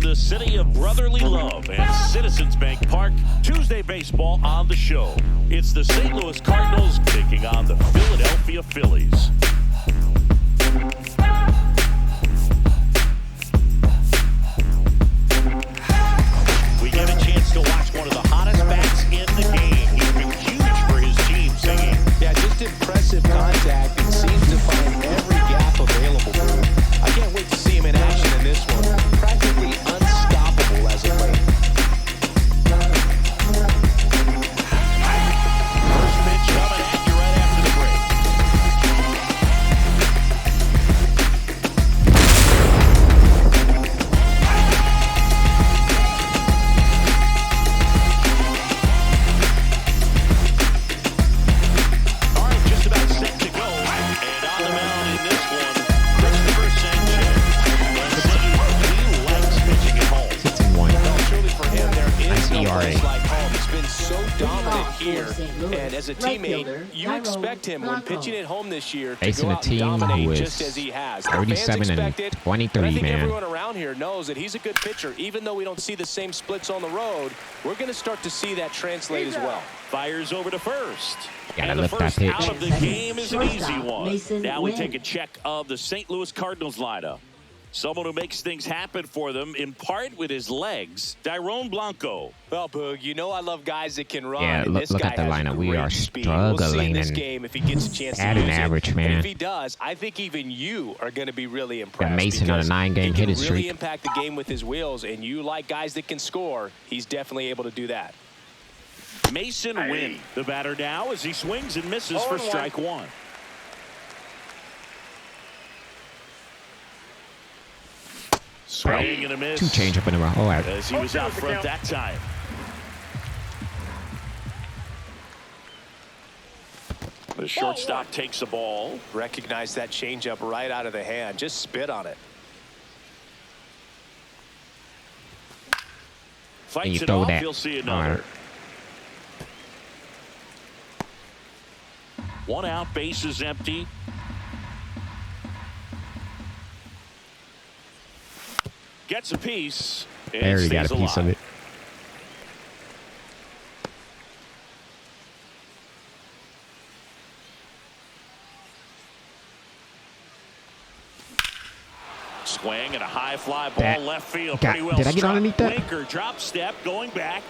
from the city of brotherly love and Citizens Bank Park, Tuesday baseball on the show. It's the St. Louis Cardinals taking on the Philadelphia Phillies. We get a chance to watch one of the hottest bats in the game. He's been huge for his team, singing. Yeah, just impressive contact and seems to find every gap available for him. I can't wait to see him in action in this one. Practically unstoppable as of late. First pitch coming at you right after the break. All right, just about set to go. And on the mound in this one, Christopher Sanchez. He likes pitching at home. 61. Well, surely for him, there is no ERA. place like home. He's been so dominant here. And as a teammate, you expect him when pitching at home this year to Facing go a out and team who dominate is just as he has. The fans 37 and expect it, 23, and I think man. everyone around here knows that he's a good pitcher. Even though we don't see the same splits on the road, we're going to start to see that translate as well. Fires over to first. Gotta And the lift that first pitch. out of the game is an easy one. Now we take a check of the St. Louis Cardinals lineup. Someone who makes things happen for them, in part with his legs, Dairon Blanco. Well, Boog, you know I love guys that can run. Yeah, and this look guy at the has lineup. We great are speed. We'll see in struggling this and game if he gets a chance to at an use it. average, And man. if he does, I think even you are going to be really impressed. Got Mason on a because 9-game he hitting can really streak. impact the game with his wheels, and you like guys that can score. He's definitely able to do that. Mason Wynn, the batter now, as he swings and misses for strike one. Swing and a miss. 2 changeup in a row. Oh, As he was out front that time. The shortstop takes the ball. Recognize that changeup right out of the hand. Just spit on it. Fights you it throw off. that. You'll see All another. right. One out, base is empty. Gets a piece. And there you got a stays piece alive. of it. Swing and a high fly ball That left field. got- Pretty well did I get struck. underneath that? Winker drop step going back.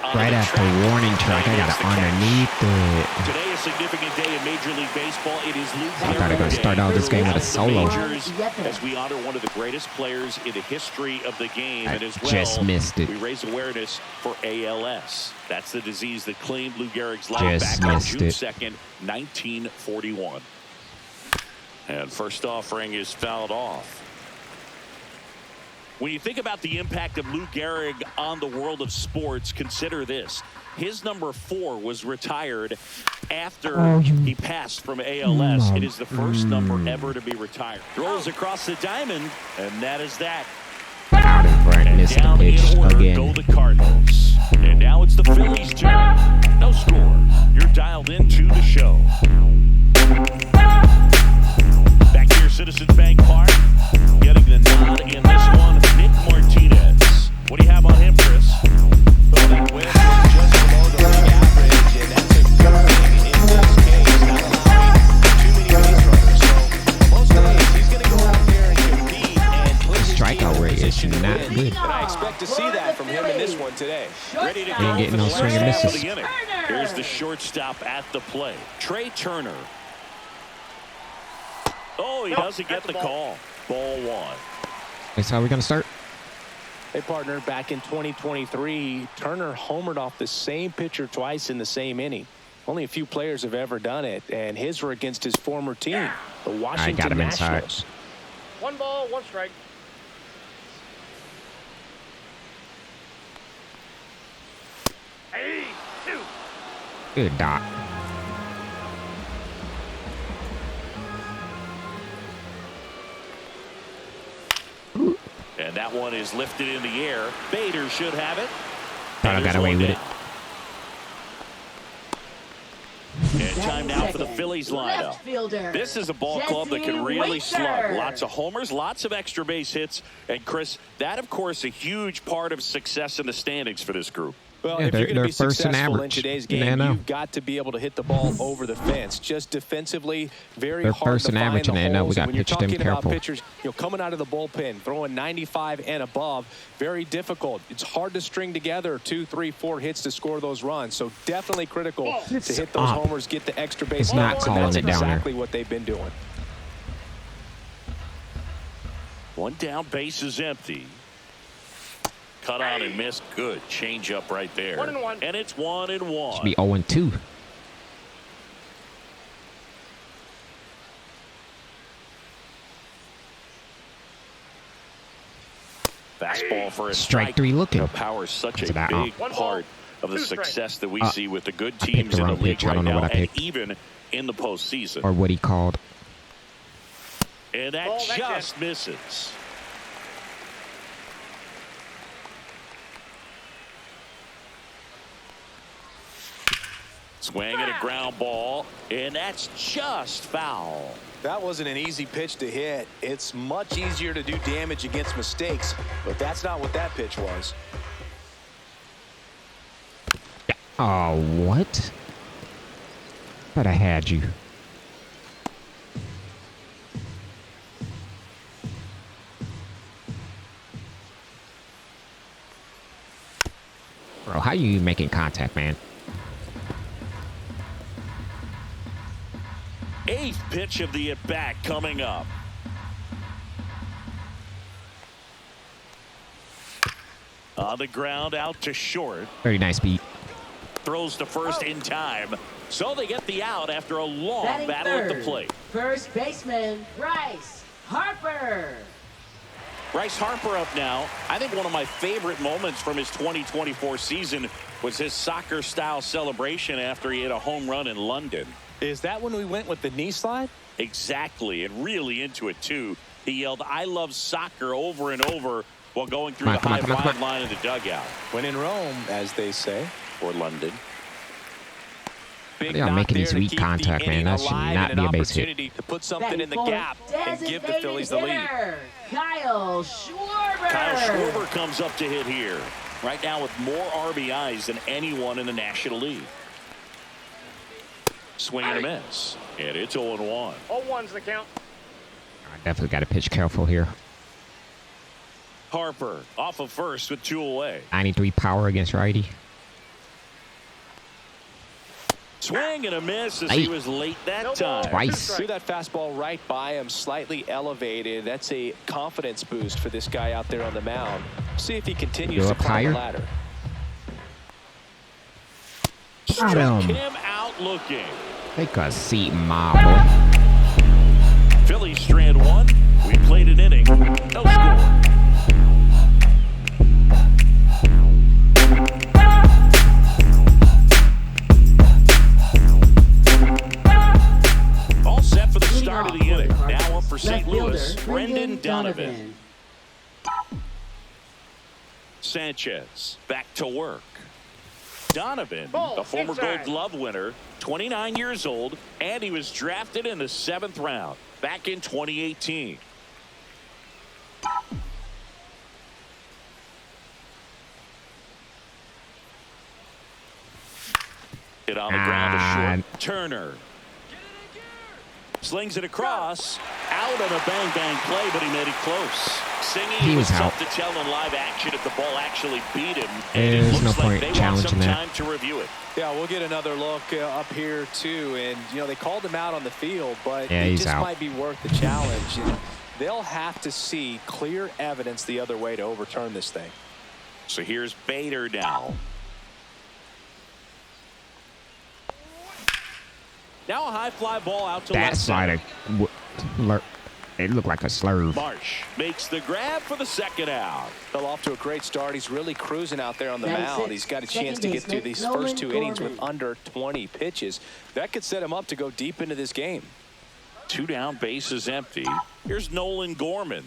onto Right the after track. warning track, I And got it's it the catch. underneath it. Today, a significant day in Major League Baseball. It is Lou I gotta go Gehrig start Day. out this game with a Throughout solo. the majors, as we honor one of the greatest players in the history of the game, I and as well, just missed it. we raise awareness for ALS. That's the disease that claimed Lou Gehrig's life Just back on missed June it. 2nd, 1941. And first offering is fouled off. When you think about the impact of Lou Gehrig on the world of sports, consider this. His number 4 was retired after he passed from ALS. It is the first number ever to be retired. Throws across the diamond, and that is that. Out in front, And missed the down pitch in order again. go the Cardinals. And now it's the Phillies' turn. No score. You're dialed into the show. Back here, Citizens Bank Park. Getting the nod in this one, Nick Martinez. What do you have on him, Chris? Well, that whip was just below the league average, and that's a good thing in this case, not allowing too many base runners. So most days, he's going to go out there and compete and put his team strikeout in a rate is position to not win. good. And I expect to see that from him in this one today. Ready to He go ain't getting for no the swing last and half of misses. the inning. Here's the shortstop at the plate. Trey Turner. Oh, he doesn't get the call. Ball 1. That's how we're going to start. Hey, partner, back in 2023, Turner homered off the same pitcher twice in the same inning. Only a few players have ever done it, and his were against his former team, the Washington him inside. Nationals. 1 ball, 1 strike. Hey, 2. Good dot. And that one is lifted in the air. Bader should have it. Thought I And got there's away one with it. down. And time time now for the Phillies lineup. This is a ball club that can really slug. Lots of homers, lots of extra base hits. And, Chris, that, of course, a huge part of success in the standings for this group. Well, Yeah, if you're going to be they're first in successful in average today's in the game, NL. you've got to be able to hit the ball over the fence. Just defensively, very They're hard first to in find average the in the NL. We holes. got When you're pitched them talking about careful. pitchers, coming out of the bullpen, throwing 95 and above, very difficult. It's hard to string together 2, 3, 4 hits to score those runs. So definitely critical to hit those Stop. homers, get the extra base. It's not hits, calling and it that's down there. exactly what they've been doing. One down, base is empty. Cut on and missed. Good change up right there. 1-1. And it's 1-1. Should be 0-2. Fastball for a Strike three looking. Power is such That's a about big One ball, part of the 2 strikes. success that we see with the good I picked teams the in the wrong league pitch. I right don't know now, what I and picked. even in the postseason. Or what he called. And that Ball back just misses. Swing and a ground ball, and that's just foul. That wasn't an easy pitch to hit. It's much easier to do damage against mistakes, but that's not what that pitch was. Oh, what? But I had you. Bro, how you making contact, man? Eighth pitch of the at-bat coming up. On the ground, out to short. Very nice beat. Throws to first in time. So they get the out after a long Batting battle at the third, plate. First baseman, Bryce Harper. Bryce Harper up now. I think one of my favorite moments from his 2024 season was his soccer-style celebration after he hit a home run in London. Is that when we went with the knee slide? Exactly, and really into it, too. He yelled, "I love soccer," over and over while going through the Come on, come on, high-five come on. line in the dugout. When in Rome, as they say. Or London. Big They are knock making there these to weak keep contact, the man. inning That should alive not and be an a base hit. opportunity to put something Batting in the fourth, gap and give the designated Phillies the lead. hitter, Kyle Schwarber. Kyle Schwarber comes up to hit here. Right now with more RBIs than anyone in the National League. Swing and a miss. And it's 0-1. 0-1's the count. I definitely got to pitch careful here. Harper off of first with 2 away. 93 power against righty. Swing and a miss as he was late that No ball. time. Twice. Threw that fastball right by him, slightly elevated. That's a confidence boost for this guy out there on the mound. See if he continues Go to up climb higher. the ladder. Got Struck him. him out looking. Take a seat, marble. Phillies strand one. We played an inning. No score. All set for the start of the inning. Now up for St. Louis, Brendan Donovan. Sanchez back to work. Donovan, Ball, a former inside. Gold Glove winner, 29 years old, and he was drafted in the 7th round back in 2018. Hit on the ground to short. Turner slings it across, out on a bang play, but he made it close. Singing He was tough out. to tell in live action if the ball actually beat him. There's it looks no like point they want challenging some that. time to review it. Yeah, we'll get another look up here too. And they called him out on the field, but Yeah, it he's just out. might be worth the challenge. And they'll have to see clear evidence the other way to overturn this thing. So here's Bader now. Now a high fly ball out to That left center. slider, it looked like a slurve. Marsh makes the grab for the second out. Fell off to a great start. He's really cruising out there on the Batting mound. sixth, He's got a second chance to get through baseman, these Nolan first 2 innings with Gorman. under 20 pitches. That could set him up to go deep into this game. 2 down, bases empty. Here's Nolan Gorman.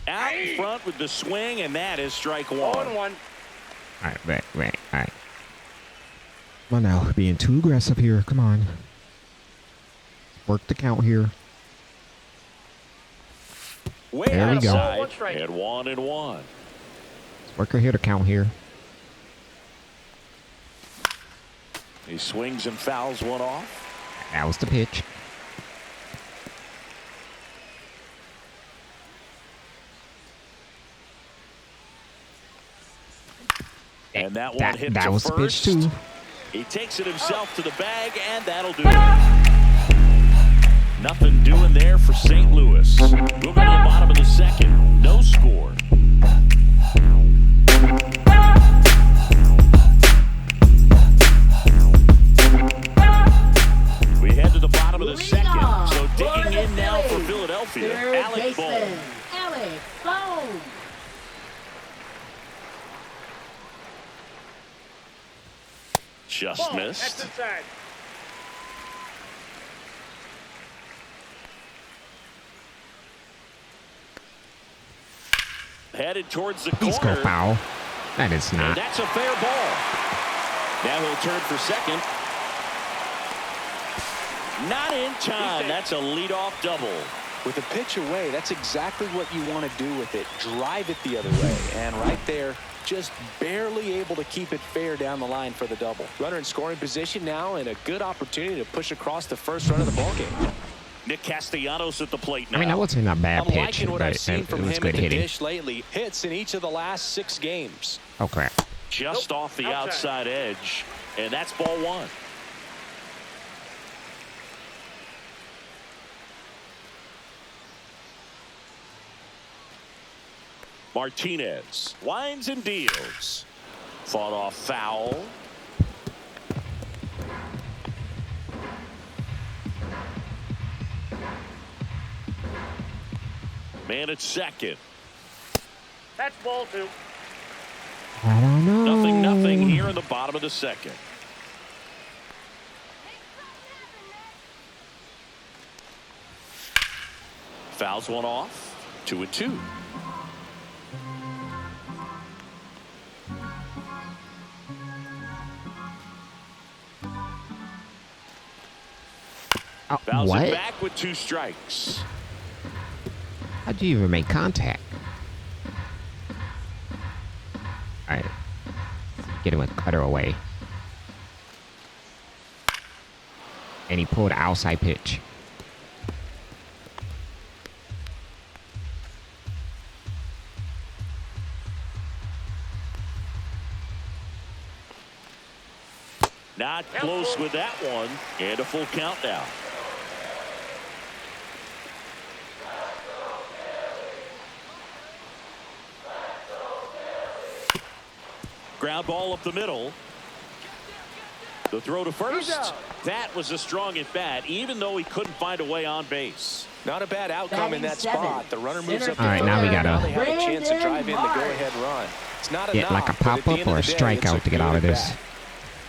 Out in front with the swing, and that is strike 1. 0-1. All right, wait. All right. Come on now, being too aggressive here. Come on. Work the count here. Way There we go. outside, One strike. and 1-1. Work her here to count here. He swings and fouls one off. That was the pitch. And that one hit that to was the pitch first. too. He takes it himself to the bag, and that'll do it. Nothing doing there for St. Louis. We'll go to the bottom of the second. No score. We head to the bottom of the second. So digging in now for Philadelphia. Third Alec Bohm. baseman, Alec Bohm. Just Ball. missed. That's inside. Headed towards the Please corner. go foul. That is And not. that's a fair ball. Now he'll turn for second. Not in time. That's a leadoff double. With a pitch away, that's exactly what you want to do with it. Drive it the other way. And right there, just barely able to keep it fair down the line for the double. Runner in scoring position now, and a good opportunity to push across the first run of the ballgame. Nick Castellanos at the plate now. I mean, that wasn't a bad I'm pitch, liking what but I've seen it from was him good at the hitting. dish lately. Hits in each of the last 6 games. Oh crap! Just off the Outside. outside edge. And that's ball one. Martinez winds and deals. Fought off foul. Man at second. That's ball 2. I don't know. Nothing here in the bottom of the second. Fouls one off. 2-2. Fouls What? it back with 2 strikes. How'd you even make contact? All right, get him with cutter away, and he pulled outside pitch. Not close with that one. And a full count now. Ground ball up the middle. The throw to first. That was a strong at bat, even though he couldn't find a way on base. Not a bad outcome in that Batting seventh. spot. The runner moves up. Center All right, now we Now gotta they have a chance to drive in the Brandon go-ahead run. It's not get like a enough, but at the pop-up end or a of the day, it's strikeout to get out of good this. at-bat.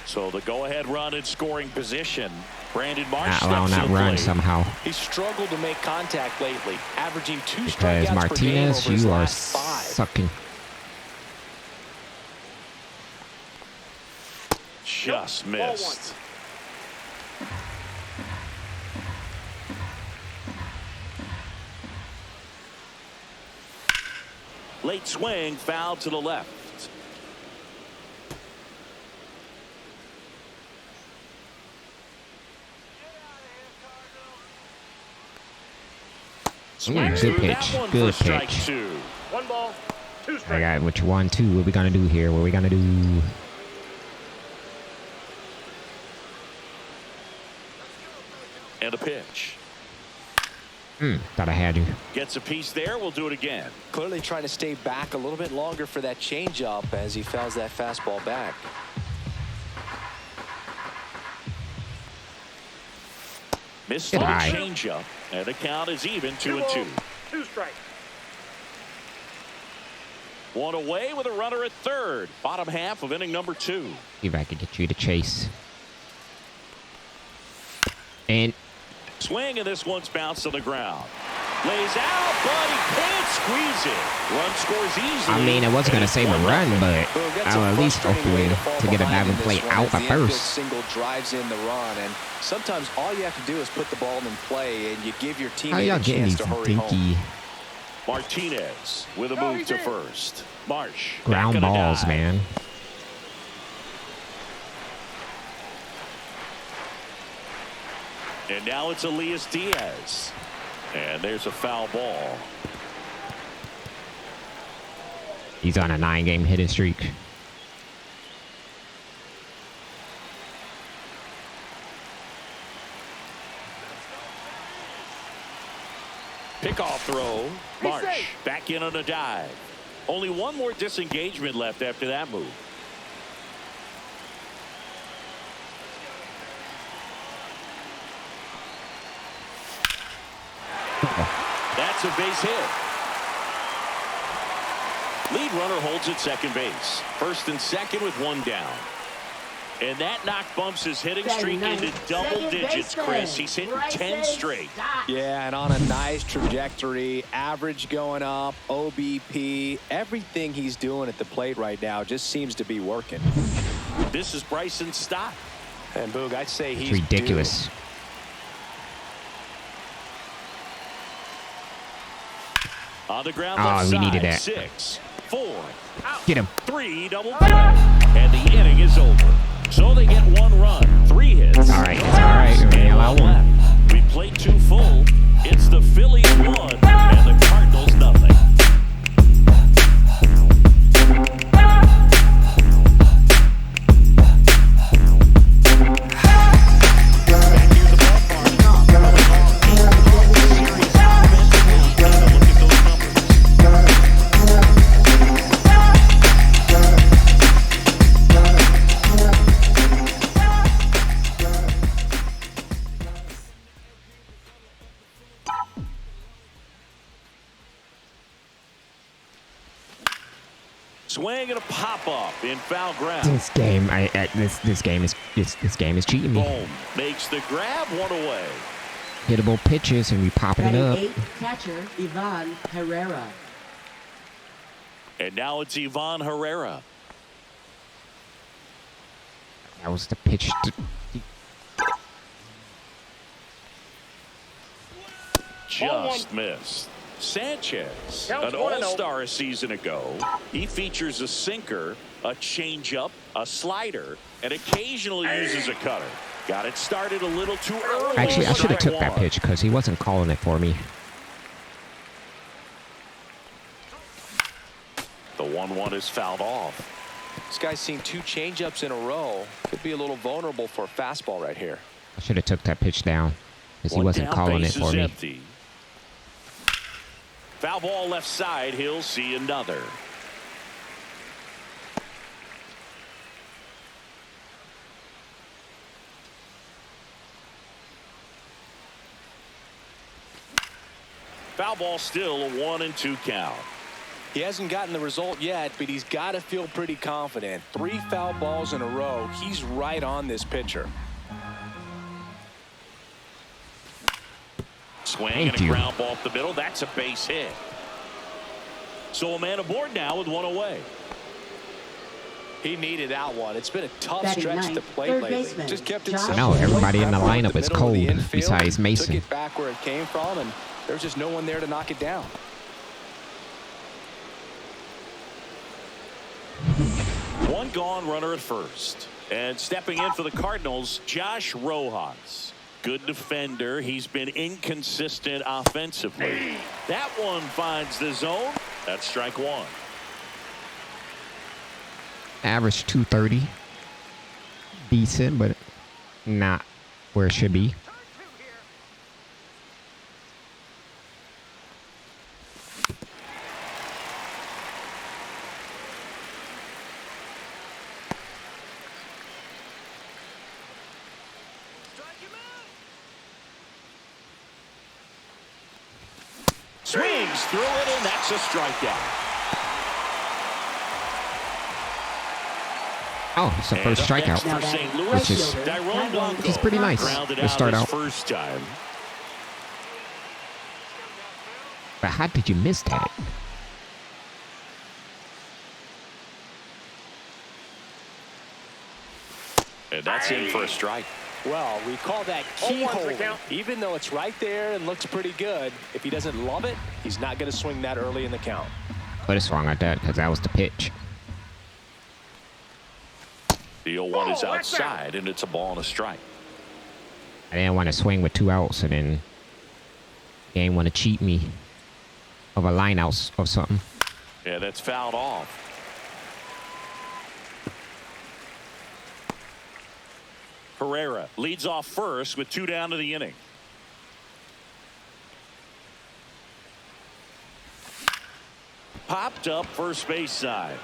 So the go-ahead run in scoring position. Brandon Marsh Not steps allowing to that the run plate. somehow, He's struggled to make contact lately, averaging 2 because strikeouts per game Martinez, over his you are last 5. sucking. Just missed. Late swing, foul to the left. Swings good through that pitch, one good for strike pitch. 2. 1 ball, 2 I strikes. got what you 1-2. What we gonna do here? What we gonna do? And a pitch. Thought I had you. Gets a piece there. We'll do it again. Clearly trying to stay back a little bit longer for that changeup as he fouls that fastball back. Missed Good on eye. changeup. And the count is even 2-2. 2 strikes. One away with a runner at third. Bottom half of inning number 2. See if I can get you to chase. And Swing, and this one's bounced on the ground. Lays out, but he can't squeeze it. Run scores easily. I mean, I wasn't going to save a run, but I'll at least hopefully to get a diving play out at first. Single drives in the run, and sometimes all you have to do is put the ball in play, and you give your How y'all teammate a getting chance these to hurry home. dinky Martinez with a move to first. Marsh. ground balls, man? And now it's Elias Diaz. And there's a foul ball. He's on a 9-game hitting streak. Pickoff throw. Marsh back in on a dive. Only one more disengagement left after that move. That's a base hit. Lead runner holds at second base. First and second with one down. And that knock bumps his hitting streak into double digits, Chris. He's hitting 10 straight. Yeah, and on a nice trajectory, average going up, OBP, everything he's doing at the plate right now just seems to be working. This is Bryson's stop. And Boog, I'd say he's It's ridiculous. due. On the ground Oh, left we side. needed that. 6, 4, Get him. 3, double play. And the inning is over. So they get one run, 3 hits. It's all right. It's all right. We only allow one. Left. We played 2 full. It's the Phillies 1 and the Cardinals nothing. Back here at the ballpark. Coming off 8 series offensively. Take a look at those numbers. Swing and a pop up in foul ground. This game, this game is cheating me. Boom makes the grab, 1 away. Hittable pitches and we popping it up. 8 catcher Ivan Herrera. And now it's Ivan Herrera. That was the pitch. Just missed. Sanchez, Counts an 1-0. all-star a season ago. He features a sinker, a changeup, a slider, and occasionally uses a cutter. Got it started a little too early. Actually, I should have took Strike that one. pitch because he wasn't calling it for me. The 1-1 is fouled off. This guy's seen 2 changeups in a row. Could be a little vulnerable for a fastball right here. I should have took that pitch down because he One wasn't down, calling it base for is me. empty. Foul ball left side. He'll see another. Foul ball still a 1-2 count. He hasn't gotten the result yet, but he's got to feel pretty confident. 3 foul balls in a row. He's right on this pitcher. Swing Thank and a you. ground ball up the middle. That's a base hit. So a man aboard now with 1 away. He needed that one. It's been a tough Batting stretch to ninth, plate third lately. baseman, Just kept it Josh simple. No, everybody in the Right lineup is middle of the cold infield, besides Mason. Took it back where it came from, and there's just no one there to knock it down. One gone, runner at first. And stepping in for the Cardinals, Josh Rojas. Good defender. He's been inconsistent offensively. That one finds the zone. That's strike 1. Average 230. Decent, but not where it should be. Swings through it, and that's a strikeout. Oh, it's the And first up next strikeout. for Now that St. Louis, Which is- Tyrone Blanco. which is pretty nice Grounded to out start his out. first time. But how did you miss that? And that's in for a strike. Well, we call that Oh, one's the keyhole. count. Even though it's right there and looks pretty good, if he doesn't love it, he's not going to swing that early in the count. But it's wrong at that because that was the pitch. The 0-1 is Oh, that's outside, and it's a ball and a strike. I didn't want to swing with 2 outs and then they didn't want to cheat me of a line out or something. Yeah, that's fouled off. Herrera leads off first with 2 down to the inning. Popped up first base side.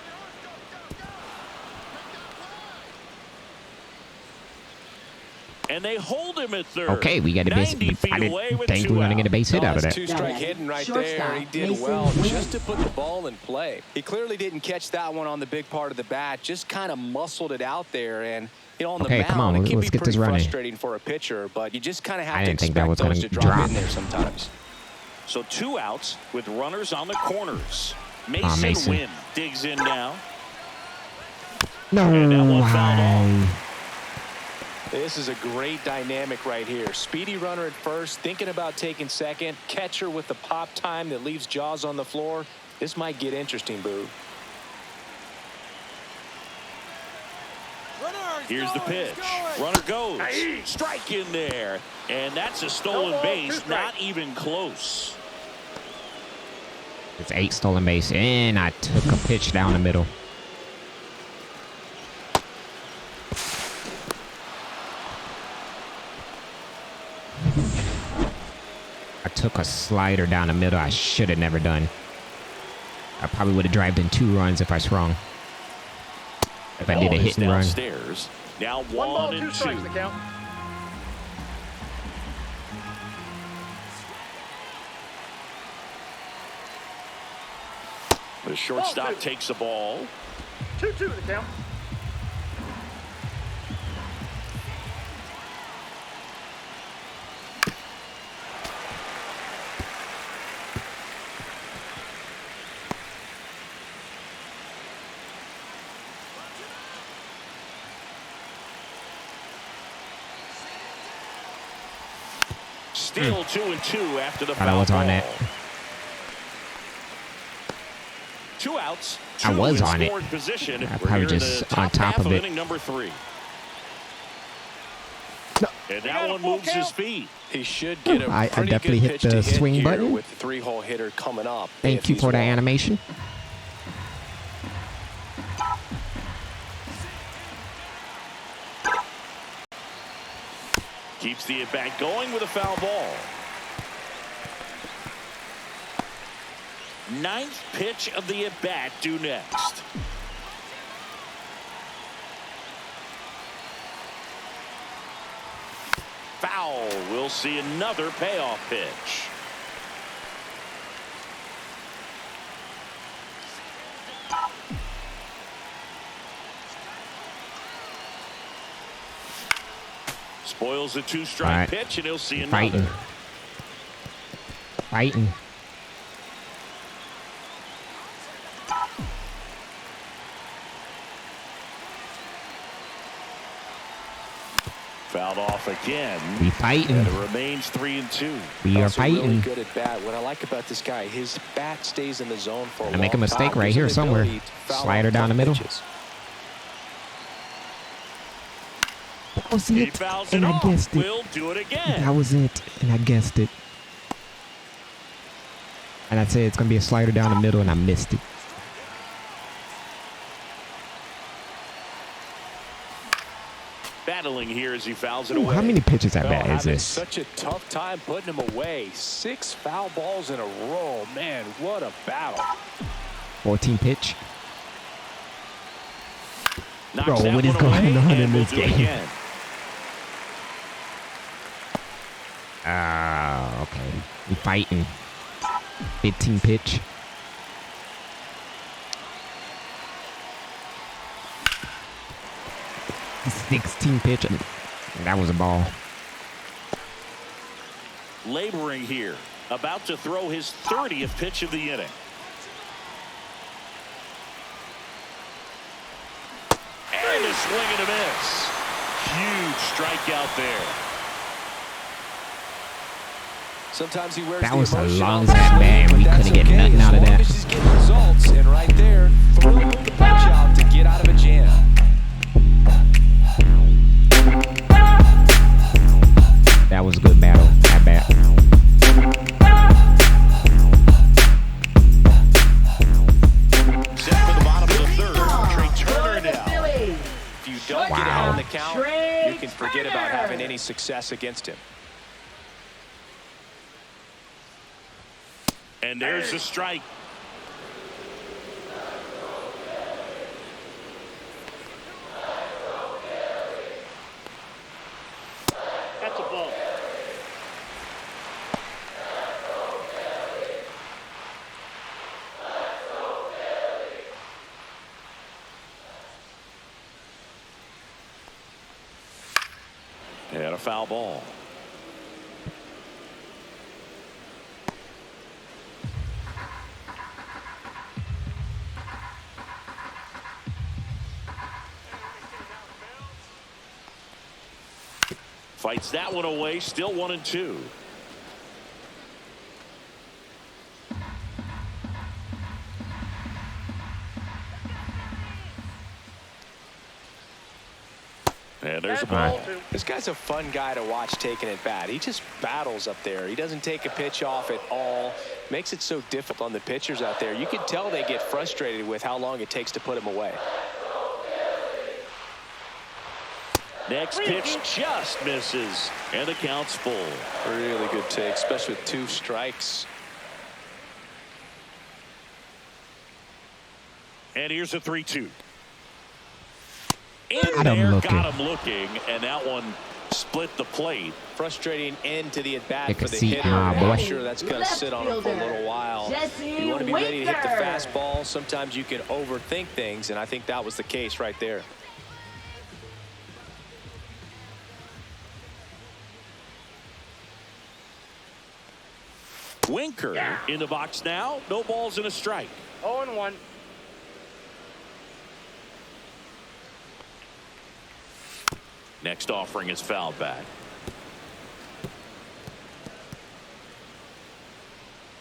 And they hold him at third. Okay, we got a base. 90 feet I away didn't with think we 2 were going to get a out. base hit out of That's that. 2-strike hitting right there. He did Shortstop, well Mason just to put Wynn. the ball in play. He clearly didn't catch that one on the big part of the bat. Just kind of muscled it out there. And, you know, on the Okay, mound, come on, it can let's be get this pretty running. frustrating for a pitcher. But you just kind of I have to didn't think that expect was gonna those to drop drop. in there sometimes. So 2 outs with runners on the corners. Mason, Mason. Wynn digs in now. No, And that one fouled off. why? This is a great dynamic right here. Speedy runner at first, thinking about taking second. Catcher with the pop time that leaves Jaws on the floor. This might get interesting, Boo. Here's the pitch. Runner goes. Aye. Strike in there. And that's a stolen No ball, base. 2 strikes. Not even close. It's 8 stolen base, and I took a pitch down the middle. I took a slider down the middle I should have never done. I probably would have drived in 2 runs if I swung. If I did a Ball is hit and run. downstairs. Now 1 ball, 1 2 and 2. strikes the count. The shortstop Ball 2. takes the ball. 2-2 the count. Still 2 and 2 after the Thought I foul was ball. on it. 2 outs. I 2 was in on it. scoring position. I We're probably here in just the on top half of it. inning number 3. And got that a one full moves his count. feet. He should get a I pretty definitely good hit pitch the to hit swing here button. with the 3-hole hitter coming up. Thank if you he's for the walked. animation. Keeps the at-bat going with a foul ball. 9th pitch of the at-bat due next. Foul. We'll see another payoff pitch. Spoils a 2-strike All right. pitch, and he'll see another. Fighting. Fighting. Fouled off again. We fighting. And it remains 3 and 2. We are Also really fighting. good at bat. What I like about this guy, his bat stays in the zone for a I long make a mistake time. right Gives here him the somewhere. ability to foul Slider off down the tough middle. pitches. That was He it. fouls it And I off. guessed it. We'll do it again. That was it. And I guessed it. And I said it's going to be a slider down the middle, and I missed it. Battling here as he fouls it Ooh, away. how many pitches at Oh, bat is having this? such a tough time putting him away. 6 foul balls in a row. Man, what a battle. 14 pitch. Knocks Bro, that what is one going away, on and in we'll this do it game? again. Ah, okay. We fighting. 15 pitch. $16 pitch. That was a ball. Laboring here. about to throw his 30th pitch of the inning. And a swing and a miss. Huge strikeout there. Sometimes he wears That the was the emotion longest on at bat. but We that's couldn't get okay, nothing as out of long that. as he's getting results. And right there, threw the punch out to get out of a jam. That was a good battle at bat. Set for the bottom of the third. Trey Turner now. If you don't get ahead in the count, Trey you can forget Turner. about having any success against him. And there's the strike. That's a ball. And a foul ball. Fights that one away. Still 1-2. And there's a ball. This guy's a fun guy to watch taking at bat. He just battles up there. He doesn't take a pitch off at all. Makes it so difficult on the pitchers out there. You can tell they get frustrated with how long it takes to put him away. Next pitch just misses. And the count's full. Really good take, especially with 2 strikes. And here's a 3-2. Got him looking. Got him looking, and that one split the plate. Frustrating end to the at-bat Take for a the seat, hitter. my boy. I'm sure that's going to sit on him for a little while. You want to be ready to hit the fastball. Sometimes you can overthink things, and I think that was the case right there. Winker in the box now. No balls and a strike. 0-1. Next offering is fouled back.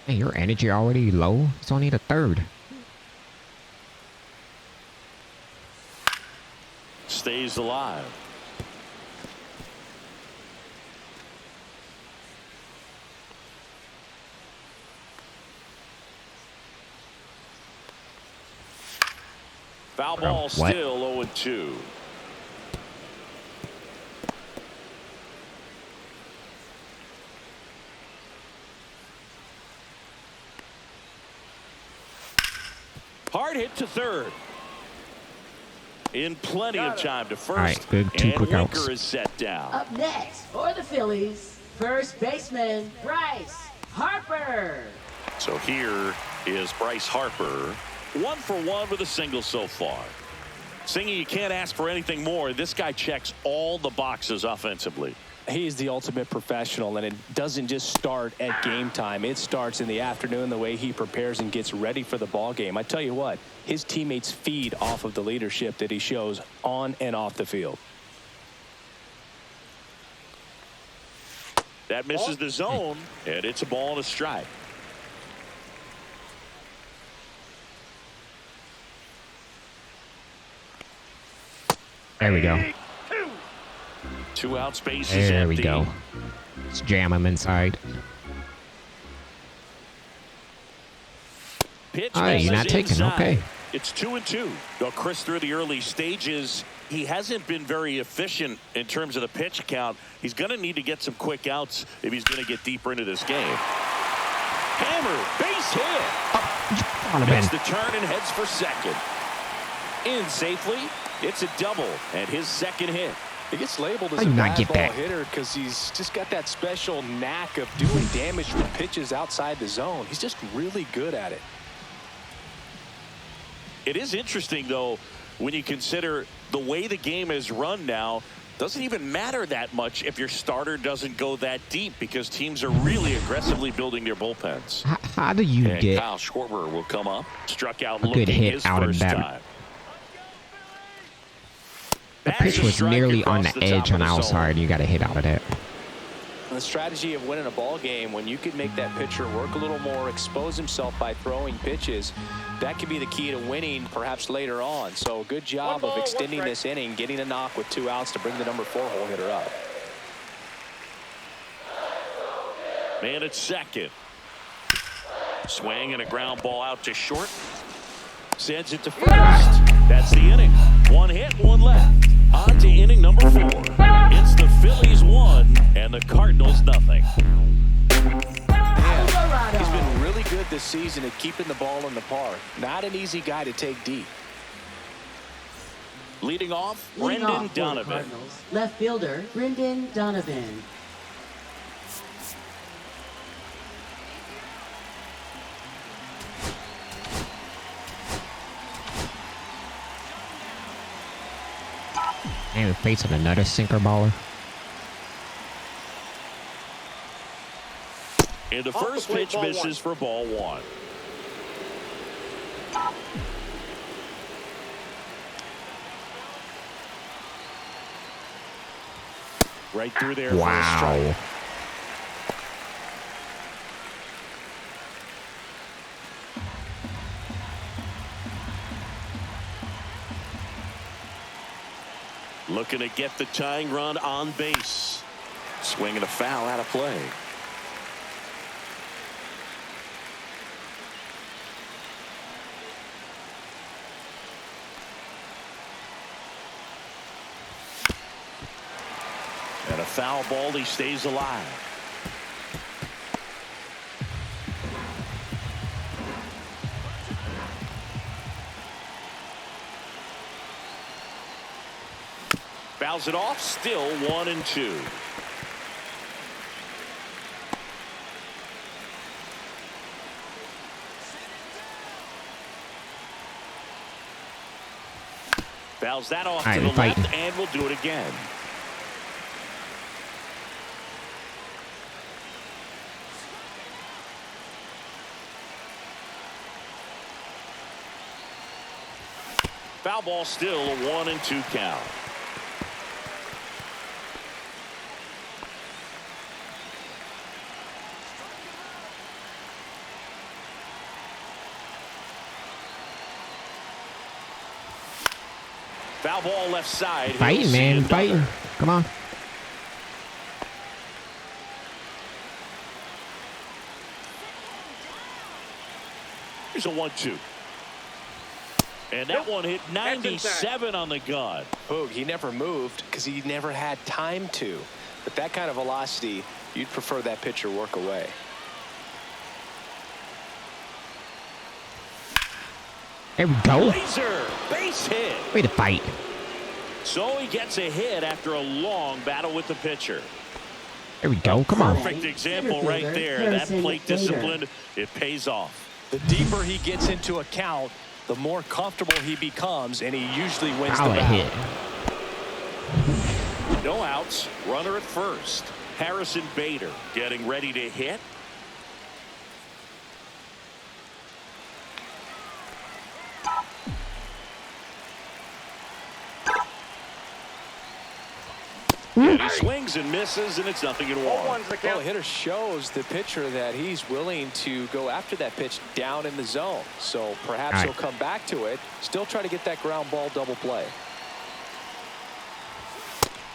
Hey, your energy already low? It's only the third. Stays alive. Foul ball, What? still 0-2. Hard hit to third. In plenty of time to first. All right, good. 2 and quick Winker outs. is set down. Up next for the Phillies, first baseman Bryce Harper. So here is Bryce Harper. 1 for 1 with a single so far. Singy, you can't ask for anything more. This guy checks all the boxes offensively. He is the ultimate professional, and it doesn't just start at game time. It starts in the afternoon, the way he prepares and gets ready for the ball game. I tell you what, his teammates feed off of the leadership that he shows on and off the field. That misses the zone, and it's a ball and a strike. There we go. 2 out, space is There empty. we go. Let's jam him inside. Pitch Oh, you're not misses taking. inside. Okay. It's 2-2. Though Chris, through the early stages, he hasn't been very efficient in terms of the pitch count. He's going to need to get some quick outs if he's going to get deeper into this game. Hammer, base hit. Makes the turn and heads for second. In safely. It's a double and his second hit. He gets labeled as How a you not bad get ball that? hitter because he's just got that special knack of doing damage with pitches outside the zone. He's just really good at it. It is interesting, though, when you consider the way the game is run now. Doesn't even matter that much if your starter doesn't go that deep because teams are really aggressively building their bullpens. How do you And get Kyle Schwarber will come up. Struck out a good looking hit his out of first that? time. The pitch was nearly on the edge on the outside. You got a hit out of that. The strategy of winning a ball game, when you can make that pitcher work a little more, expose himself by throwing pitches, that could be the key to winning perhaps later on. So good job of extending this inning, getting a knock with 2 outs to bring the number 4 hole hitter up. Man at second. Swing and a ground ball out to short. Sends it to first. That's the inning. 1 hit, 1 left. On to inning number 4. It's the Phillies 1 and the Cardinals nothing. Yeah, he's been really good this season at keeping the ball in the park. Not an easy guy to take deep. Leading off, Leading Brendan off for the Donovan. Cardinals, left fielder, Brendan Donovan. And facing another sinker baller. And the Off the first plate, pitch ball misses for ball 1. Right through there for a Wow. strike. Looking to get the tying run on base. Swinging a foul out of play. And a foul ball, he stays alive. Fouls it off, still 1-2. Fouls that off to the left, and we'll do it again. Foul ball, still a 1-2 count. Foul ball left side. Fighting, man. Fighting. Come on. Here's a 1-2. And that one hit 97 on the gun. Boog, he never moved because he never had time to. But that kind of velocity, you'd prefer that pitcher work away. There we go. Laser, base hit. Way to fight. So he gets a hit after a long battle with the pitcher. There we go. Come on. Perfect example right there. That plate discipline, it pays off. The deeper he gets into a count, the more comfortable he becomes, and he usually wins the Solid battle. hit. No outs, runner at first. Harrison Bader getting ready to hit. And he swings and misses, and it's 0-1. Well, the hitter shows the pitcher that he's willing to go after that pitch down in the zone. So perhaps he'll come back to it, still try to get that ground ball double play.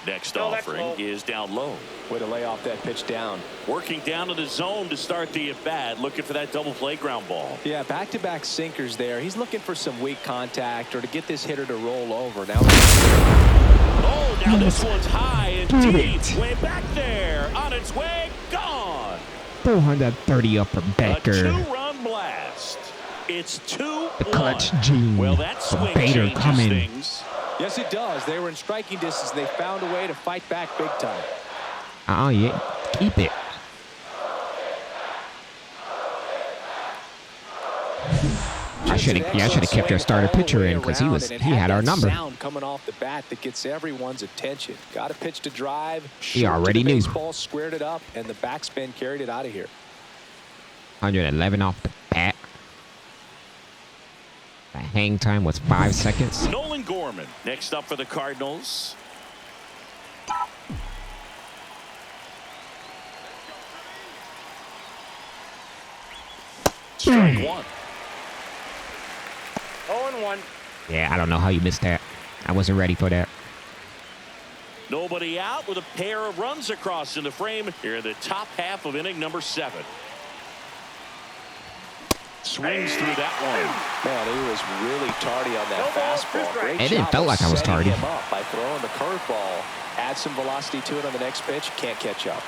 Next offering is down low. Way to lay off that pitch down. Working down to the zone to start the at-bat, looking for that double play ground ball. Yeah, back-to-back sinkers there. He's looking for some weak contact or to get this hitter to roll over. Now, now this one's high and deep. Way back there. On its way. Gone. 430 upper Becker. A 2-run blast. It's 2-1. The clutch gene. Well, that swing Bader coming. things. Yes, it does. They were in striking distance. They found a way to fight back big time. Oh, yeah. Keep it. I should have kept your starter pitcher in because he had our number. Sound coming off the bat that gets everyone's attention. Got a pitch to drive. He already knew. Baseball, squared it up, and the backspin carried it out of here. 111 off the bat. The hang time was 5 seconds. Nolan Gorman next up for the Cardinals. Strike one. 0-1. Yeah, I don't know how you missed that. I wasn't ready for that. Nobody out with a pair of runs across in the frame here in the top half of inning number 7. Swings through that one. Man, he was really tardy on that fastball. Great It didn't job feel of like I was setting tardy. him up by throwing the curveball. Add some velocity to it on the next pitch. Can't catch up.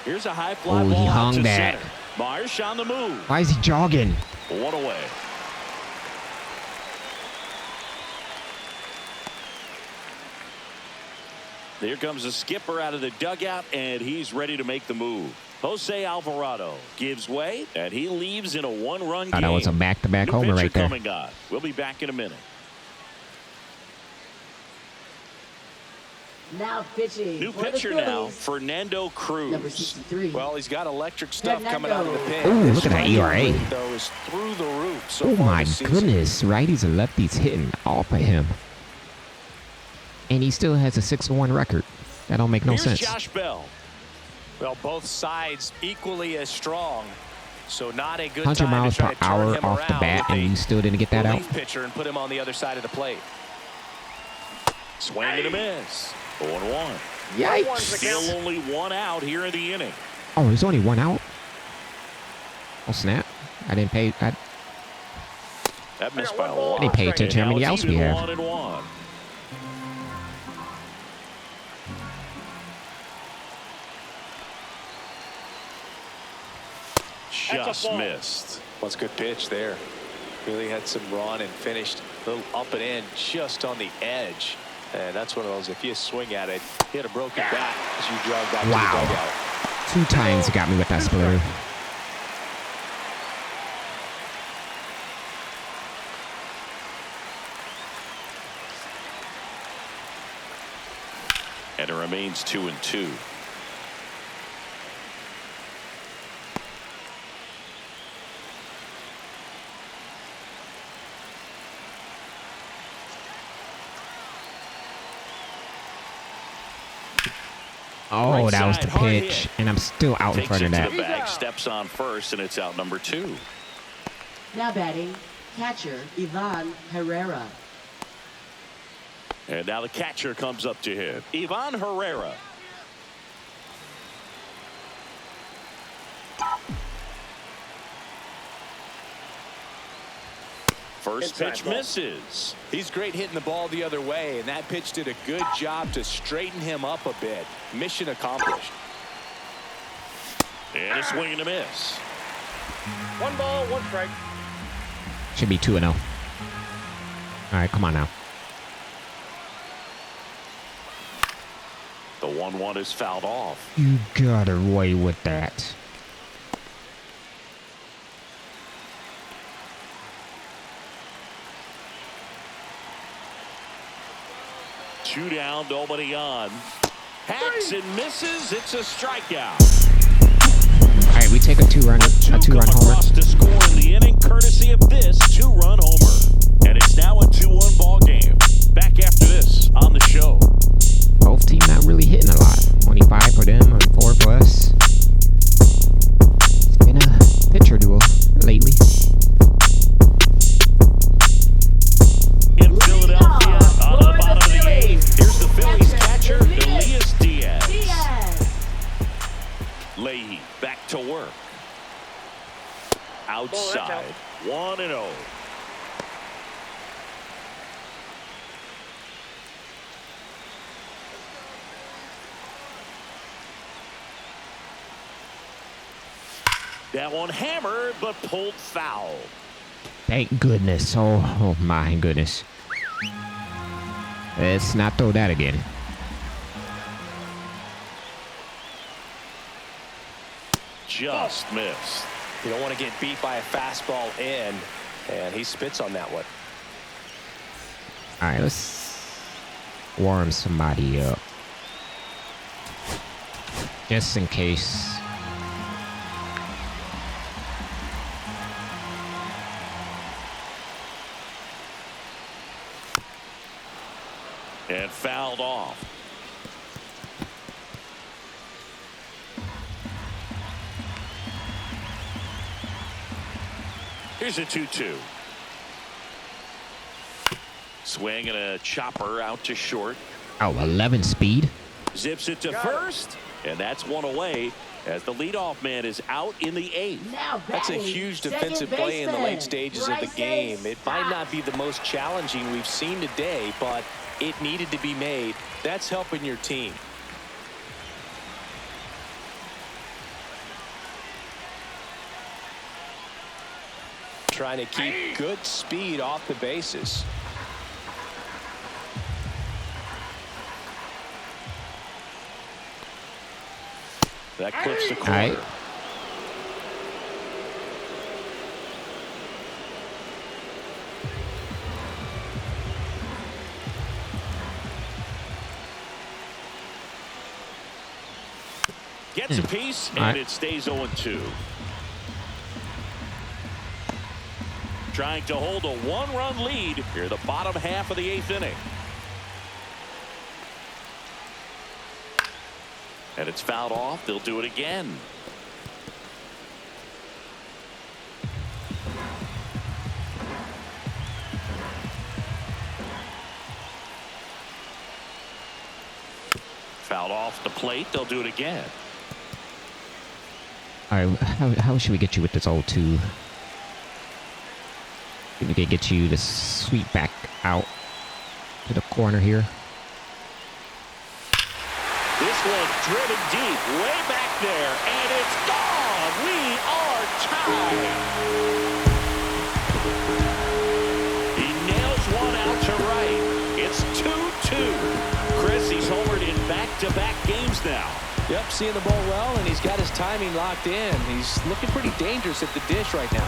Here's a high fly Oh, he ball out hung to that. center. Marsh on the move. Why is he jogging? One away. Here comes the skipper out of the dugout, and he's ready to make the move. Jose Alvarado gives way, and he leaves in a one-run game. That was a back-to-back New homer pitcher right there. coming on. We'll be back in a minute. Now pitching. New for the pitcher now, Phillies, Fernando number Cruz. 63. Well, he's got electric stuff coming out of the pen. Ooh, His look at that strikeout ERA. rate, though, is through the roof so Oh far my this season. goodness, righties and lefties hitting off of him. And he still has a 6-1 record. That don't make no Here's sense. Josh Bell. Well, both sides equally as strong. So not a good 100 time miles to try per to turn hour him off the around bat, with and a you still didn't get that out. relief pitcher and put him on the other side of the plate. Swing and a miss. 0-1. Yikes. Still only one out here in the inning. Oh, there's only one out. Oh, snap. I didn't pay. That missed by a lot. I didn't pay attention how And many now outs it's we even have. 1-1. That's Just a ball. missed. Well, it's a good pitch there. Really had some run and finished a little up and in just on the edge. And that's one of those, if you swing at it, hit a broken bat as you drive back Wow. to the dugout. 2 times got me with that splitter. And it remains 2-2. Oh, Right that was side, the hard pitch. hit. And I'm still out in Takes front it of to that. the bag, steps on first, and it's out number 2. Now batting, catcher Ivan Herrera. And now the catcher comes up to him. Ivan Herrera. First Inside pitch ball. misses. He's great hitting the ball the other way, and that pitch did a good job to straighten him up a bit. Mission accomplished. And a swing and a miss. 1 ball, 1 strike. Should be 2-0. All right, come on now. The 1-1 is fouled off. You got away with that. Two down, nobody on. Hacks and misses. It's a strikeout. All right, we take a 2-run Two come homer. across to score in the inning, courtesy of this 2-run homer. And it's now a 2-1 ball game. Back after this on the show. Both teams not really hitting a lot. 25 for them and 4 for us. It's been a pitcher duel lately. In Philadelphia, on the bottom of the 8th. Here's the Phillies catcher, Elias Diaz. Diaz. Leahy back to work. Outside. 1-0. That one hammered, but pulled foul. Thank goodness. Oh my goodness. Let's not throw that again. Just missed. You don't want to get beat by a fastball in, and he spits on that one. All right, let's warm somebody up. Just in case. And fouled off. Here's a 2-2. Swing and a chopper out to short. Oh, 11 speed. Zips it to first, and that's one away as the leadoff man is out in the 8th. Now That's a batting, huge second defensive play in the late baseman, stages of the Bryce game. It might Scott. not be the most challenging we've seen today, but it needed to be made. That's helping your team. Trying to keep good speed off the bases. That clips the corner. All right. Gets a piece, and All right. it stays 0-2. Trying to hold a 1-run lead here, the bottom half of the 8th inning. And it's fouled off. They'll do it again. Fouled off the plate. They'll do it again. All right, how should we get you with this 0-2? We can get you to sweep back out to the corner here. This one driven deep, way back there, and it's gone. We are tied. He nails one out to right. It's 2-2. Chris, he's homered in back-to-back games now. Yep, seeing the ball well, and he's got his timing locked in. He's looking pretty dangerous at the dish right now.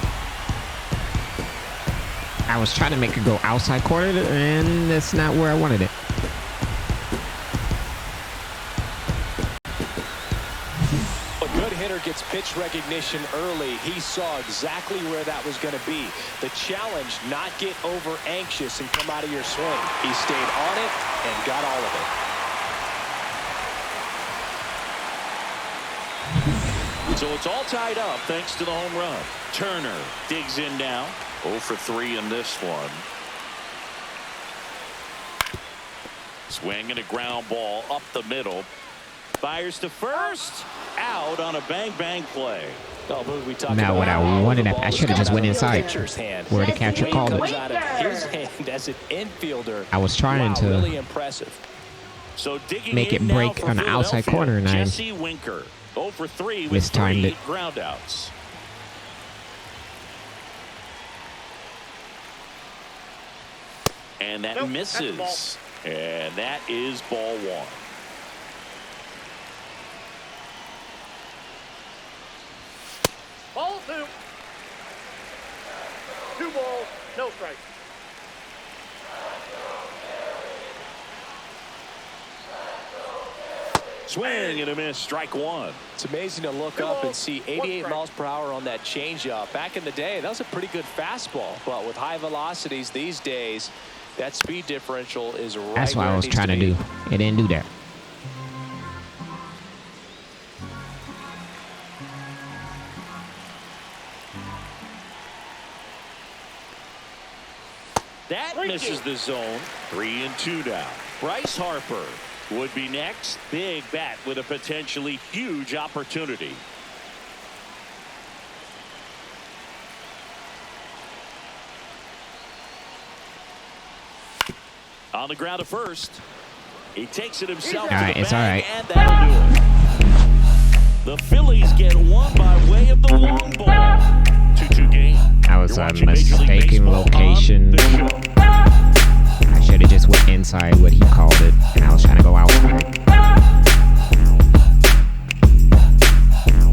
I was trying to make it go outside corner, and that's not where I wanted it. A good hitter gets pitch recognition early. He saw exactly where that was going to be. The challenge, not get over anxious and come out of your swing. He stayed on it and got all of it. So it's all tied up thanks to the home run. Turner digs in now. 0 for 3 in this one. Swing and a ground ball up the middle. Fires to first. Out on a bang-bang play. Oh, we talked Now about what I how wanted, the ball I was should have just coming went out of the inside pitcher's hand. where the catcher It called comes it. out of his hand as an infielder. I was trying Wow, to really impressive. So digging make in it now break for on the outside Philadelphia, corner, and I Jesse Winker 0 for 3 with mistimed 3 it. groundouts. And that Nope, misses. that's And that is ball 1. Ball 2. 2 balls, no strikes. Swing and a miss, strike 1. It's amazing to look up and see 88 miles per hour on that changeup. Back in the day, that was a pretty good fastball. But with high velocities these days, that speed differential is right That's what where I it was needs trying to be. do. It didn't do that. That misses the zone. 3-2 now. Bryce Harper would be next. Big bat with a potentially huge opportunity. On the ground at first. He takes it himself to All right, the it's all bag, right. and that'll do it. The Phillies get one by way of the long ball. 2-2 game. That was You're a watching Major League mistaken Baseball on location. the show. I should have just went inside what he called it, and I was trying to go outside.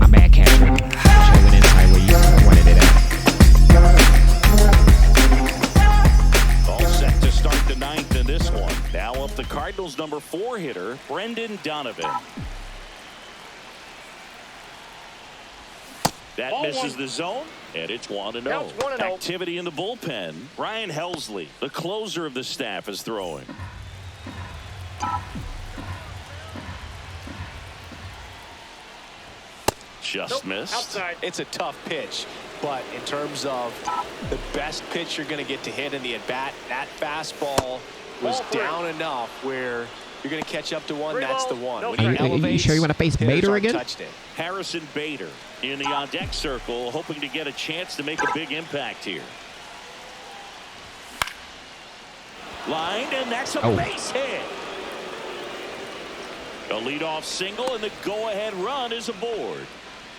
My bad, catcher. I should have went inside where you number 4 hitter, Brendan Donovan. That Ball misses one. the zone, and it's 1-0. Counts 1-0. Activity in the bullpen. Ryan Helsley, the closer of the staff, is throwing. Just missed. Outside. It's a tough pitch, but in terms of the best pitch you're going to get to hit in the at-bat, that fastball was Ball 3. down enough where you're going to catch up to one. 3 That's the balls, one. no When he strikes. You elevates, sure you want to face hitters Bader aren't again? touched it. Harrison Bader in the on-deck circle, hoping to get a chance to make a big impact here. Lined, and that's a base hit. A leadoff single, and the go-ahead run is aboard.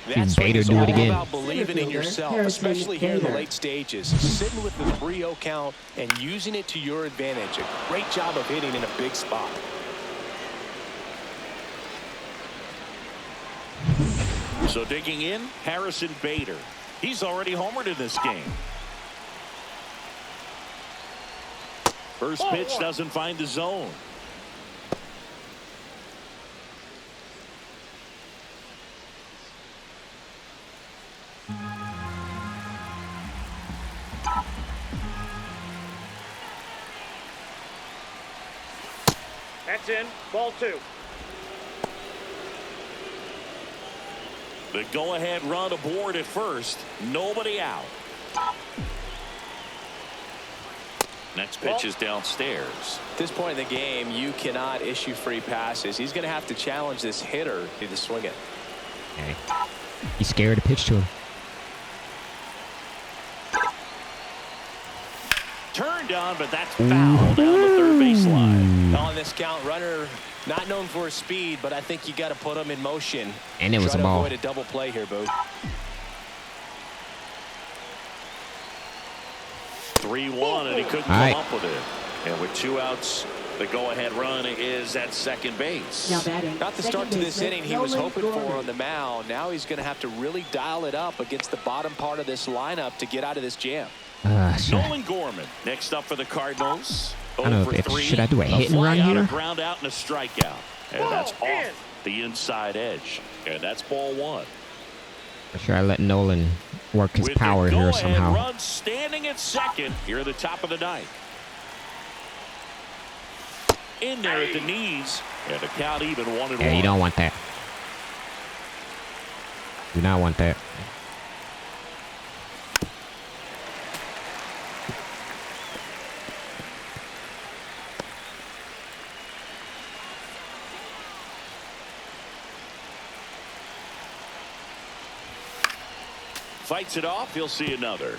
That's Bader what it's do it all again. about, believing in yourself, especially here in the late stages. Sitting with the 3-0 count and using it to your advantage. A great job of hitting in a big spot. So digging in, Harrison Bader. He's already homered in this game. First pitch doesn't find the zone. That's in. Ball 2. The go-ahead run aboard at first. Nobody out. Next pitch is downstairs. At this point in the game, you cannot issue free passes. He's going to have to challenge this hitter to swing it. Okay. He's scared to pitch to him. Turned on, but that's foul down the third baseline. On this count, runner not known for his speed, but I think you got to put him in motion. And it was Try a to ball. avoid a double play here, Boo. 3-1, and he couldn't come up with it. And with 2 outs, the go-ahead run is at second base. Now batting. Not the start to this inning he was hoping for on the mound. Now he's going to have to really dial it up against the bottom part of this lineup to get out of this jam. Shit. Nolan Gorman next up for the Cardinals. I don't know 0 for if 3. should I do a hit and fly run out, here? a ground out, and a strikeout. And that's off the inside edge. And that's ball 1. I'm sure I let Nolan work his With power the here go-ahead somehow. run standing at second here at the top of the 9th. In there at the knees, and the count even 1-1. Yeah, you don't want that. Do not want that. Fights it off. He'll see another.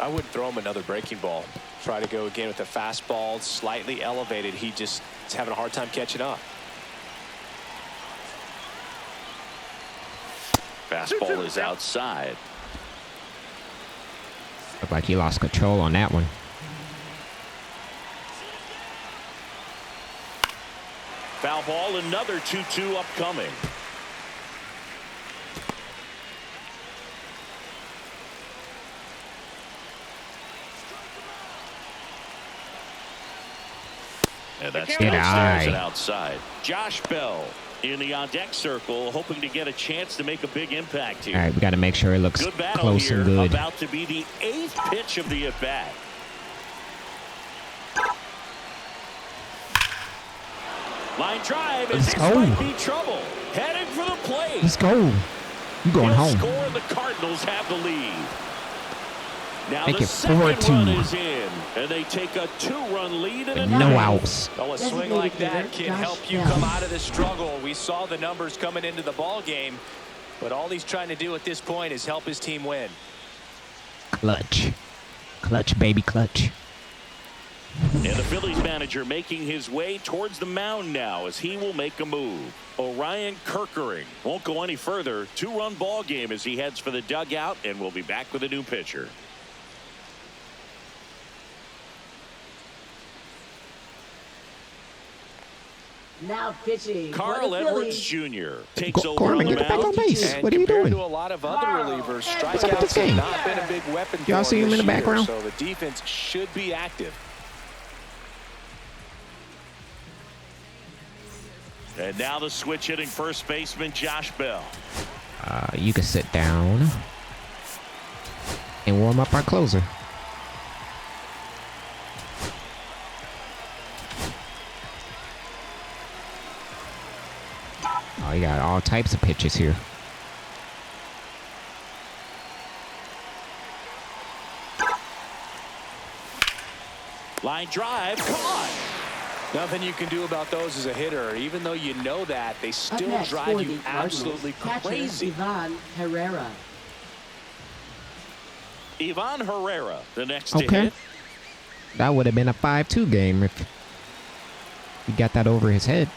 I wouldn't throw him another breaking ball. Try to go again with a fastball slightly elevated. He just is having a hard time catching up. Fastball is outside. Looked like he lost control on that one. Foul ball, another 2-2 upcoming. And that's Get downstairs and eye. outside. Josh Bell in the on-deck circle, hoping to get a chance to make a big impact here. All right, we got to make sure it looks Good battle close here, and good. about to be the 8th pitch of the at-bat. Line drive, and Let's this go. might be trouble. Heading for the plate. Let's go. You going He'll home. score, and the Cardinals have the lead. Now Make the it second 4-2. run is in, and they take a 2-run lead in a No ninth. outs. Well, a swing like that can help you come out of the struggle. We saw the numbers coming into the ball game, but all he's trying to do at this point is help his team win. Clutch. Clutch, baby, clutch. And the Phillies manager making his way towards the mound now as he will make a move. Orion Kirkering won't go any further. 2-run ball game as he heads for the dugout, and we'll be back with a new pitcher. Now pitching. for Carl the Edwards Phillies. Jr. takes over Gorman, on the get back on mound. base. And What are you compared doing? to a lot of other relievers, What's up with this strikeouts game? have not been a big weapon for Y'all see him this in the year, background? so the defense should be active. And now the switch hitting first baseman Josh Bell. You can sit down and warm up our closer. Oh, you got all types of pitches here. Line drive, come on. Nothing you can do about those as a hitter. Even though you know that, they Up still next drive for you the Cardinals, absolutely catcher crazy. Ivan Herrera. Ivan Herrera, the next to Okay. hit. That would have been a 5-2 game if he got that over his head.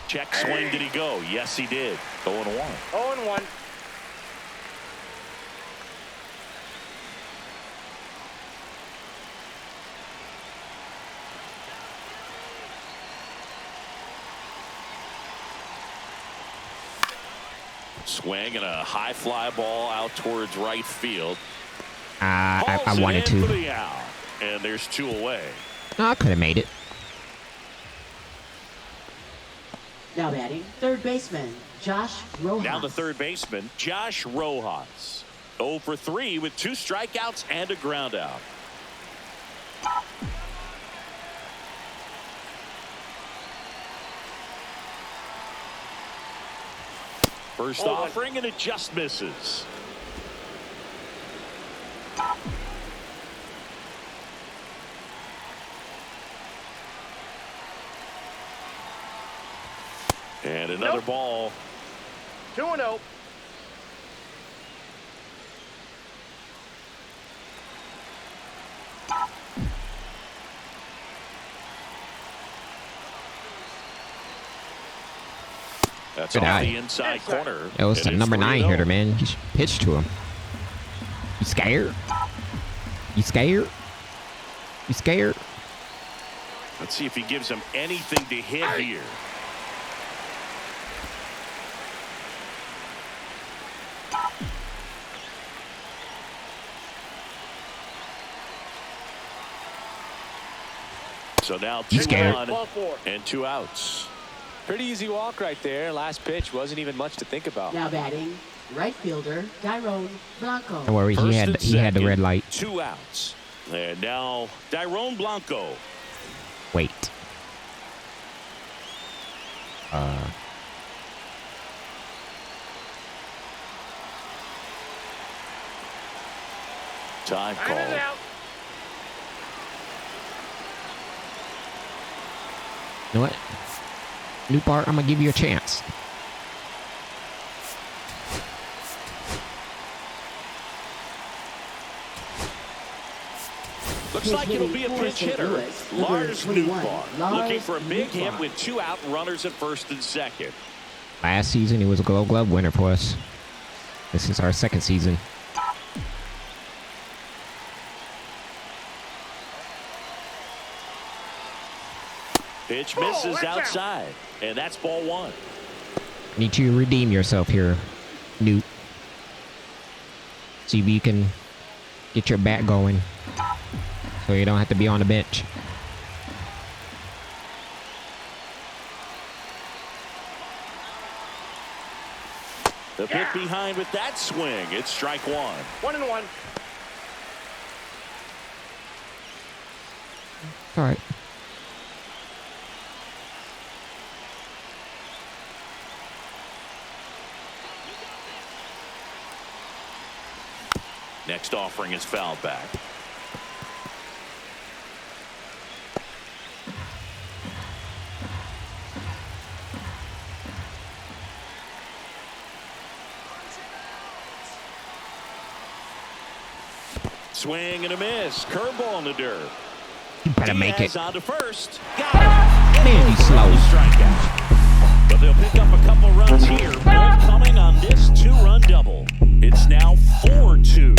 Check swing, did he go? Yes, he did. 0-1. 0-1. Swing and a high fly ball out towards right field. I Hauls it wanted in for to. the out. And there's 2 away. No, I could have made it. Now batting, third baseman Josh Rojas. Now the third baseman, Josh Rojas. 0 for 3 with 2 strikeouts and a ground out. First Hold on. offering and it just misses. And another Nope. ball. 2-0. That's Good off eye. the inside corner. It was the And it's number 9 3-0. hitter, man. You should pitch to him. You scared? You scared? You scared? Let's see if he gives him anything to hit here. So now You scared? 2-1 Ball 4. and 2 outs. Pretty easy walk right there. Last pitch wasn't even much to think about. Now batting, right fielder Tyrone Blanco. Don't worry, First he and had the second, red light. 2 outs. And now Tyrone Blanco. Wait. Time Time is call. out. You know what? New Bart, I'm gonna give you a chance. Looks like it'll be a pinch hitter. Lars Newbar looking for a big hit with 2 out runners at first and second. Last season, he was a Gold Glove winner for us. This is our second season. Pitch Oh, misses that's out. outside. And that's ball 1. Need you to redeem yourself here, Newt. See if you can get your bat going, so you don't have to be on the bench. The pit behind with that swing. It's strike 1. 1-1. All right. Next offering is fouled back. Swing and a miss. Curveball in the dirt. You better make it. Diaz on to first. Got it. Man, he's slow. Strikeout. But they'll pick up a couple runs here. Both coming on this 2-run double. It's now 4-2.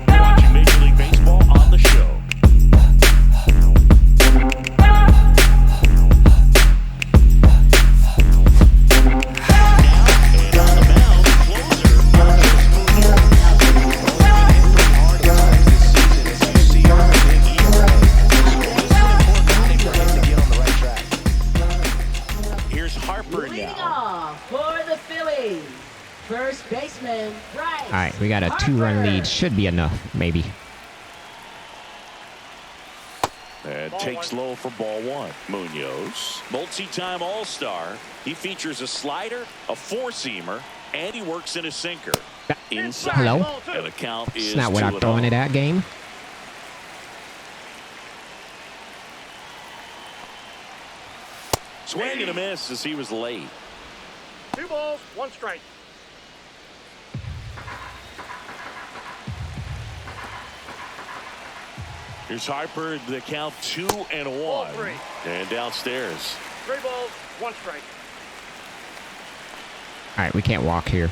Watching Major League Baseball on the show. Phillies. First baseman, Bryce. All right, we got a 2-run Harper. lead. Should be enough, maybe. And takes low for ball one. Munoz, multi-time All-Star. He features a slider, a four-seamer, and he works in a sinker. Inside. Hello? And the count is It's not what I'm 2-0. throwing it at game. Swing and a miss as he was late. 2 balls, 1 strike. Here's Harper, the count 2-1. 3. And downstairs. 3 balls, 1 strike. All right, we can't walk here.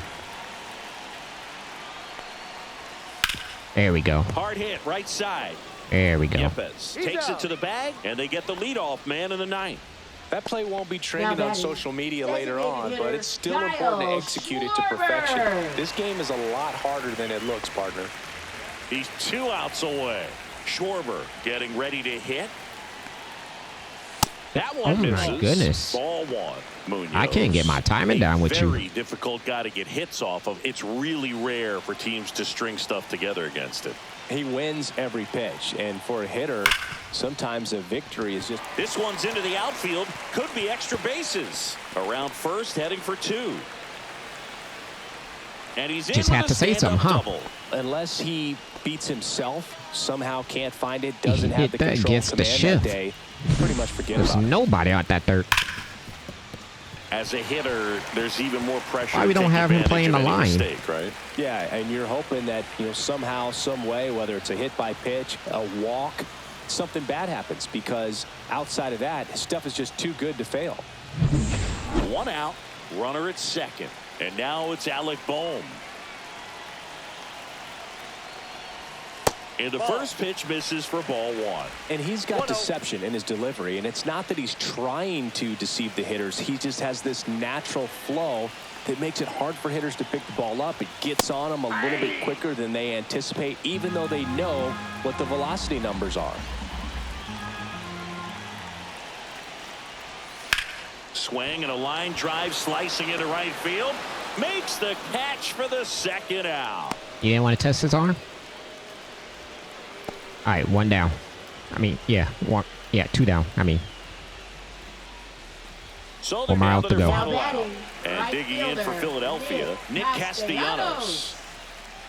There we go. Hard hit, right side. There we go. Yepes takes it to the bag, and they get the leadoff man in the ninth. That play won't be trending Now on batting, social media later on, designated but it's still hitter, important to Kyle execute it to perfection. Schwarber. This game is a lot harder than it looks, partner. He's 2 outs away. Schwarber getting ready to hit. That one Oh, my misses. goodness. Ball one. Munoz. I can't get my timing down with you. Very difficult guy to get hits off of. It's really rare for teams to string stuff together against it. He wins every pitch, and for a hitter, sometimes a victory is just... This one's into the outfield. Could be extra bases. Around first, heading for 2. And he's Just in had with a to say stand-up something, huh? double. Unless he beats himself, somehow can't find it, He doesn't have hit the that control against the command shift. that day, pretty much forget There's about it. nobody out that dirt. As a hitter, there's even more pressure. Why we to don't take have him advantage playing of the any line? mistake, right? Yeah, and you're hoping that, somehow, some way, whether it's a hit by pitch, a walk, something bad happens, because outside of that, stuff is just too good to fail. 1 out, runner at second, and now it's Alec Bohm. And the first pitch misses for ball one. And he's got 1-0. deception in his delivery, and it's not that he's trying to deceive the hitters. He just has this natural flow that makes it hard for hitters to pick the ball up. It gets on them a little bit quicker than they anticipate, even though they know what the velocity numbers are. Swing and a line drive slicing into right field. Makes the catch for the second out. You didn't want to test his arm? All right, 1 down. I mean, yeah, 1. Yeah, 2 down. I mean, So they're 1 down mile to to their go. final Now out. batting, And right digging in for fielder, Philadelphia, Nick Castellanos.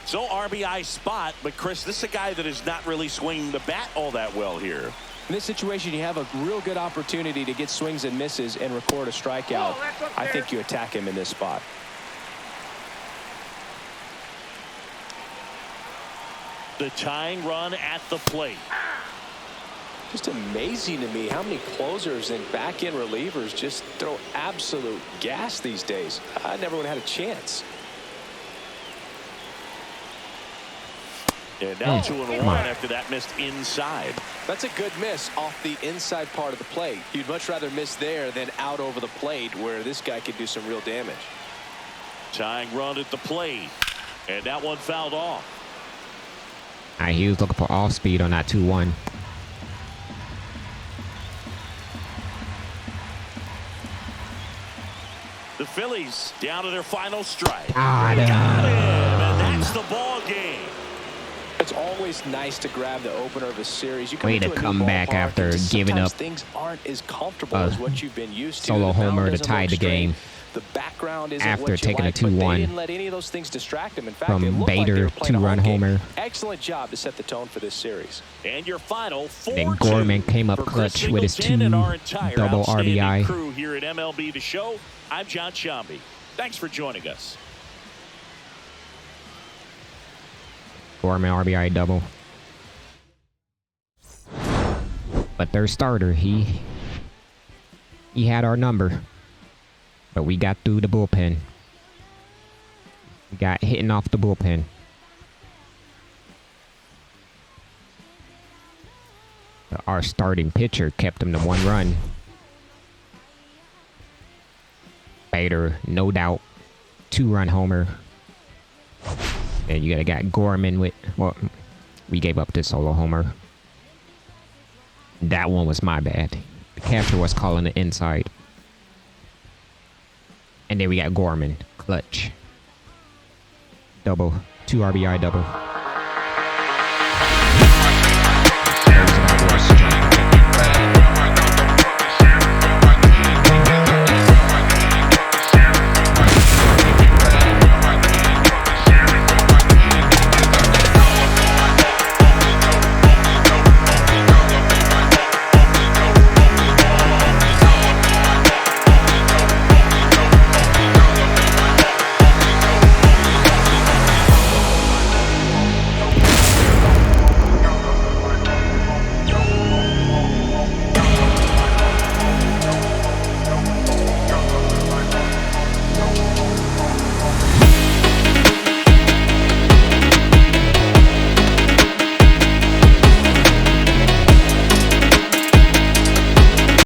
So RBI spot, but Chris, this is a guy that is not really swinging the bat all that well here. In this situation, you have a real good opportunity to get swings and misses and record a strikeout. Oh, that's up I there. think you attack him in this spot. The tying run at the plate. Just amazing to me how many closers and back-end relievers just throw absolute gas these days. I never would have had a chance. And now Oh, 2-1 come on. after that missed inside. That's a good miss off the inside part of the plate. You'd much rather miss there than out over the plate where this guy could do some real damage. Tying run at the plate. And that one fouled off. all right, he was looking for off speed on that 2-1. The Phillies down to their final strike. Ah, Got damn. him, and that's the ball game. It's always nice to grab the opener of a series. You come Way into to a new come back ballpark after and just giving sometimes up things aren't as comfortable a as what you've been used to. solo The mound homer to doesn't tie look the straight. game The background isn't after what you taking a like, but they 2-1 didn't let any of those things distract them. In fact, from it looked like they Bader, were playing a 2-run home game. homer. Excellent job to set the tone for this series. And your final 4-2. Then Gorman came up For Chris clutch with his Singleton and 2 our entire double outstanding RBI. crew here at MLB The Show. I'm John Shambi. Thanks for joining us. Gorman RBI double. But their starter, he had our number. But we got through the bullpen. We got hitting off the bullpen. But our starting pitcher kept him to 1 run. Bader, no doubt, 2-run homer. And you got Gorman with, well, we gave up this solo homer. That one was my bad. The catcher was calling it inside. And then we got Gorman Clutch. Double. 2 RBI double.